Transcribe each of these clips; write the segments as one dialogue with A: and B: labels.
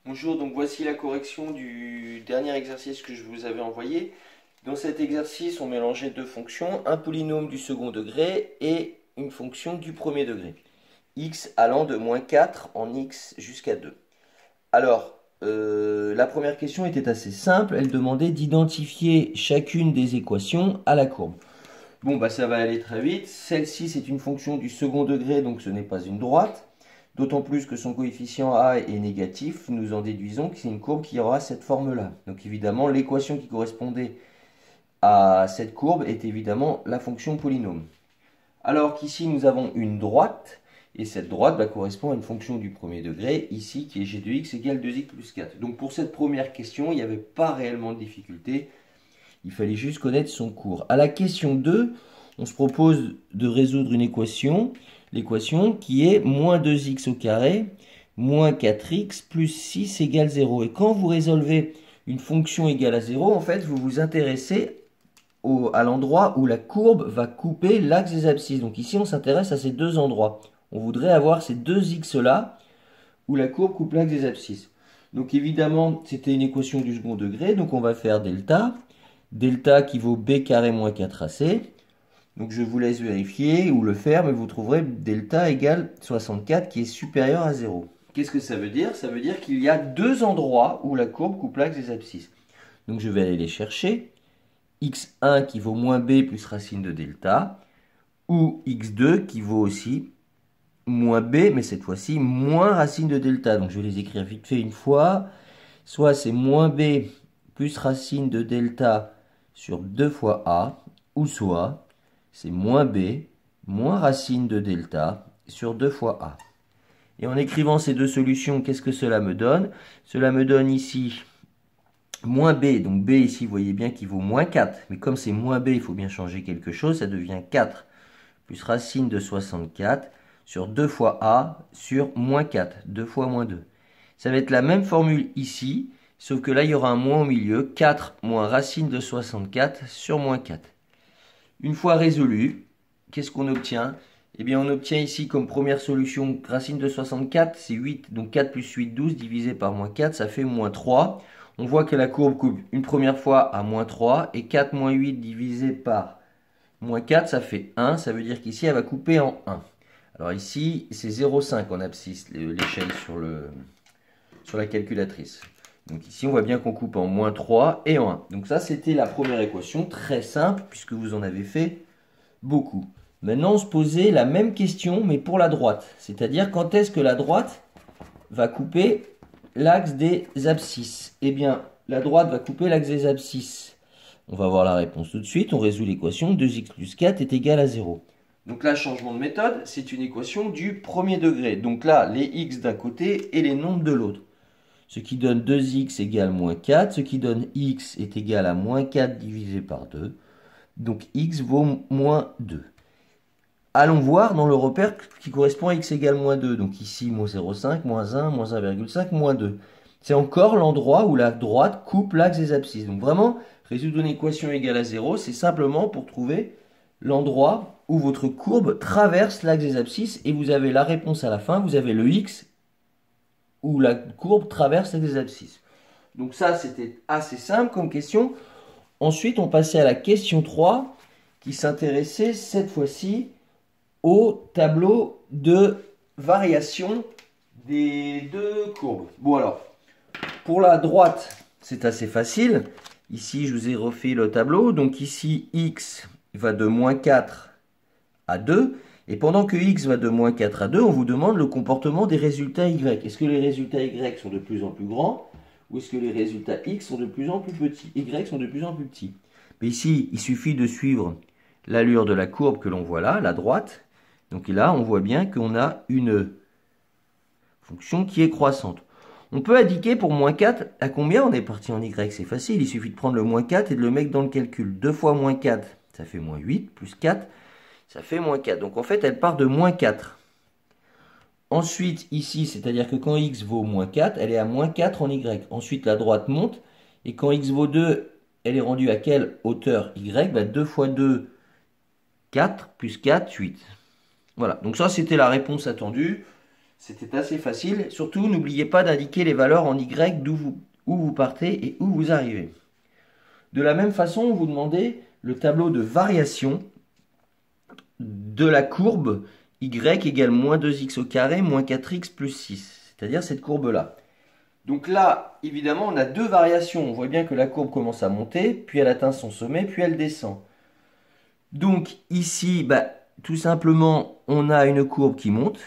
A: Bonjour, donc voici la correction du dernier exercice que je vous avais envoyé. Dans cet exercice, on mélangeait deux fonctions, un polynôme du second degré et une fonction du premier degré. X allant de -4 en x jusqu'à 2. Alors, la première question était assez simple, elle demandait d'identifier chacune des équations à la courbe. Bon, bah ça va aller très vite. Celle-ci, c'est une fonction du second degré, donc ce n'est pas une droite. D'autant plus que son coefficient a est négatif, nous en déduisons que c'est une courbe qui aura cette forme-là. Donc évidemment, l'équation qui correspondait à cette courbe est évidemment la fonction polynôme. Alors qu'ici, nous avons une droite, et cette droite correspond à une fonction du premier degré, ici, qui est g de x égale 2x plus 4. Donc pour cette première question, il n'y avait pas réellement de difficulté. Il fallait juste connaître son cours. À la question 2, on se propose de résoudre une équation, l'équation qui est moins 2x au carré, moins 4x plus 6 égale 0. Et quand vous résolvez une fonction égale à 0, en fait, vous vous intéressez à l'endroit où la courbe va couper l'axe des abscisses. Donc ici, on s'intéresse à ces deux endroits. On voudrait avoir ces deux x-là où la courbe coupe l'axe des abscisses. Donc évidemment, c'était une équation du second degré, donc on va faire delta. Delta qui vaut b carré moins 4ac. Donc je vous laisse vérifier ou le faire, mais vous trouverez delta égale 64 qui est supérieur à 0. Qu'est-ce que ça veut dire? Ça veut dire qu'il y a deux endroits où la courbe coupe l'axe des abscisses. Donc je vais aller les chercher. x1 qui vaut moins b plus racine de delta, ou x2 qui vaut aussi moins b, mais cette fois-ci moins racine de delta. Donc je vais les écrire vite fait une fois. Soit c'est moins b plus racine de delta sur 2 fois a, ou soit c'est moins b moins racine de delta sur 2 fois a. Et en écrivant ces deux solutions, qu'est-ce que cela me donne? Cela me donne ici moins b, donc b ici, vous voyez bien qu'il vaut moins 4, mais comme c'est moins b, il faut bien changer quelque chose, ça devient 4 plus racine de 64 sur 2 fois a sur moins 4, 2 fois moins 2. Ça va être la même formule ici, sauf que là, il y aura un moins au milieu, 4 moins racine de 64 sur moins 4. Une fois résolu, qu'est-ce qu'on obtient? Eh bien, on obtient ici comme première solution, racine de 64, c'est 8, donc 4 plus 8, 12, divisé par moins 4, ça fait moins 3. On voit que la courbe coupe une première fois à moins 3, et 4 moins 8 divisé par moins 4, ça fait 1, ça veut dire qu'ici, elle va couper en 1. Alors ici, c'est 0,5 en abscisse, l'échelle sur la calculatrice. Donc ici, on voit bien qu'on coupe en moins 3 et en 1. Donc ça, c'était la première équation, très simple, puisque vous en avez fait beaucoup. Maintenant, on se posait la même question, mais pour la droite. C'est-à-dire, quand est-ce que la droite va couper l'axe des abscisses? Eh bien, la droite va couper l'axe des abscisses. On va voir la réponse tout de suite. On résout l'équation. 2x plus 4 est égal à 0. Donc là, changement de méthode, c'est une équation du premier degré. Donc là, les x d'un côté et les nombres de l'autre. Ce qui donne 2x égale moins 4. Ce qui donne x est égal à moins 4 divisé par 2. Donc x vaut moins 2. Allons voir dans le repère qui correspond à x égale moins 2. Donc ici, moins 0,5, moins 1, moins 1,5, moins 2. C'est encore l'endroit où la droite coupe l'axe des abscisses. Donc vraiment, résoudre une équation égale à 0, c'est simplement pour trouver l'endroit où votre courbe traverse l'axe des abscisses. Et vous avez la réponse à la fin, vous avez le x où la courbe traverse l'axe des abscisses. Donc ça, c'était assez simple comme question. Ensuite, on passait à la question 3 qui s'intéressait cette fois-ci au tableau de variation des deux courbes. Bon alors, pour la droite, c'est assez facile. Ici, je vous ai refait le tableau. Donc ici, x va de moins 4 à 2. Et pendant que x va de moins 4 à 2, on vous demande le comportement des résultats y. Est-ce que les résultats y sont de plus en plus grands ou est-ce que les résultats x sont de plus en plus petits? Y sont de plus en plus petits. Mais ici, il suffit de suivre l'allure de la courbe que l'on voit là, la droite. Donc là, on voit bien qu'on a une fonction qui est croissante. On peut indiquer pour moins 4 à combien on est parti en y. C'est facile, il suffit de prendre le moins 4 et de le mettre dans le calcul. 2 fois moins 4, ça fait moins 8, plus 4, ça fait moins 4. Donc en fait, elle part de moins 4. Ensuite, ici, c'est-à-dire que quand x vaut moins 4, elle est à moins 4 en y. Ensuite, la droite monte, et quand x vaut 2, elle est rendue à quelle hauteur y? 2 fois 2, 4, plus 4, 8. Voilà, donc ça c'était la réponse attendue. C'était assez facile. Surtout, n'oubliez pas d'indiquer les valeurs en Y où vous partez et où vous arrivez. De la même façon, vous demandez le tableau de variation de la courbe Y égale moins 2x au carré, moins 4x plus 6. C'est-à-dire cette courbe-là. Donc là, évidemment, on a deux variations. On voit bien que la courbe commence à monter, puis elle atteint son sommet, puis elle descend. Donc ici, tout simplement, on a une courbe qui monte,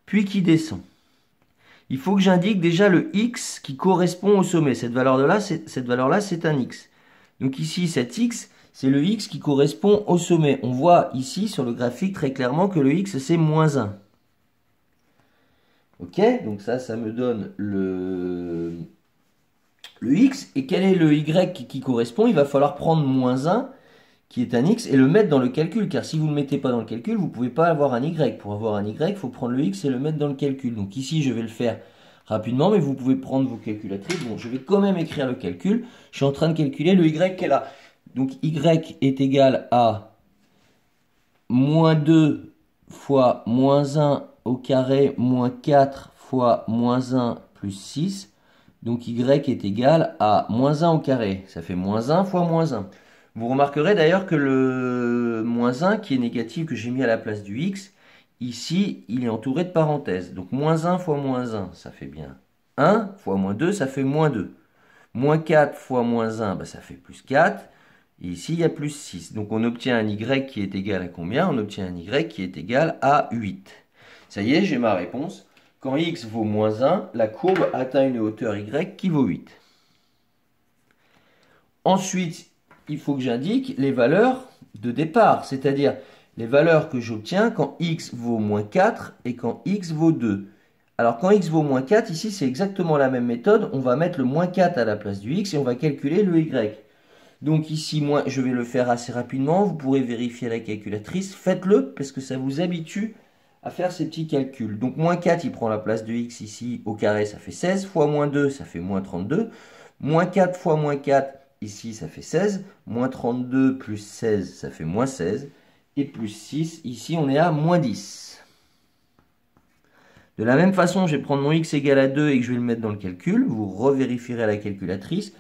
A: puis qui descend. Il faut que j'indique déjà le x qui correspond au sommet. Cette valeur-là, c'est un x. Donc ici, cet x, c'est le x qui correspond au sommet. On voit ici sur le graphique très clairement que le x, c'est moins 1. Ok, donc ça me donne le x. Et quel est le y qui correspond? Il va falloir prendre moins 1, qui est un x, et le mettre dans le calcul. Car si vous ne le mettez pas dans le calcul, vous ne pouvez pas avoir un y. Pour avoir un y, il faut prendre le x et le mettre dans le calcul. Donc ici, je vais le faire rapidement, mais vous pouvez prendre vos calculatrices. Bon, je vais quand même écrire le calcul. Je suis en train de calculer le y qui est là. Donc y est égal à moins 2 fois moins 1 au carré moins 4 fois moins 1 plus 6. Donc y est égal à moins 1 au carré. Ça fait moins 1 fois moins 1. Vous remarquerez d'ailleurs que le moins 1 qui est négatif que j'ai mis à la place du x, ici il est entouré de parenthèses. Donc moins 1 fois moins 1, ça fait bien 1 fois moins 2, ça fait moins 2. Moins 4 fois moins 1, ça fait plus 4. Et ici, il y a plus 6. Donc, on obtient un y qui est égal à combien? On obtient un y qui est égal à 8. Ça y est, j'ai ma réponse. Quand x vaut moins 1, la courbe atteint une hauteur y qui vaut 8. Ensuite, il faut que j'indique les valeurs de départ, c'est-à-dire les valeurs que j'obtiens quand x vaut moins 4 et quand x vaut 2. Alors, quand x vaut moins 4, ici, c'est exactement la même méthode. On va mettre le moins 4 à la place du x et on va calculer le y. Donc ici, moi, je vais le faire assez rapidement. Vous pourrez vérifier à la calculatrice. Faites-le parce que ça vous habitue à faire ces petits calculs. Donc moins 4, il prend la place de x ici au carré, ça fait 16. Fois moins 2, ça fait moins 32. Moins 4 fois moins 4, ici, ça fait 16. Moins 32 plus 16, ça fait moins 16. Et plus 6, ici, on est à moins 10. De la même façon, je vais prendre mon x égale à 2 et que je vais le mettre dans le calcul. Vous revérifierez à la calculatrice.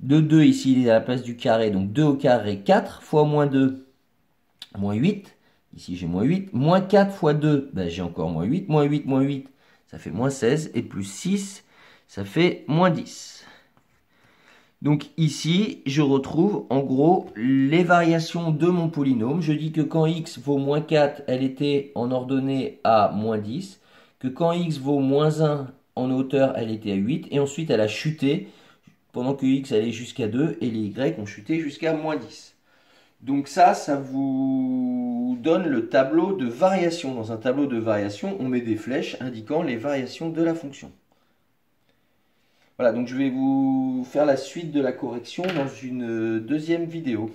A: De 2, ici, il est à la place du carré. Donc 2 au carré, 4 fois moins 2, moins 8. Ici, j'ai moins 8. Moins 4 fois 2, j'ai encore moins 8. Moins 8, moins 8, ça fait moins 16. Et plus 6, ça fait moins 10. Donc ici, je retrouve en gros les variations de mon polynôme. Je dis que quand x vaut moins 4, elle était en ordonnée à moins 10. Que quand x vaut moins 1 en hauteur, elle était à 8. Et ensuite, elle a chuté pendant que x allait jusqu'à 2 et les y ont chuté jusqu'à moins 10. Donc ça vous donne le tableau de variation. Dans un tableau de variation, on met des flèches indiquant les variations de la fonction. Voilà, donc je vais vous faire la suite de la correction dans une deuxième vidéo.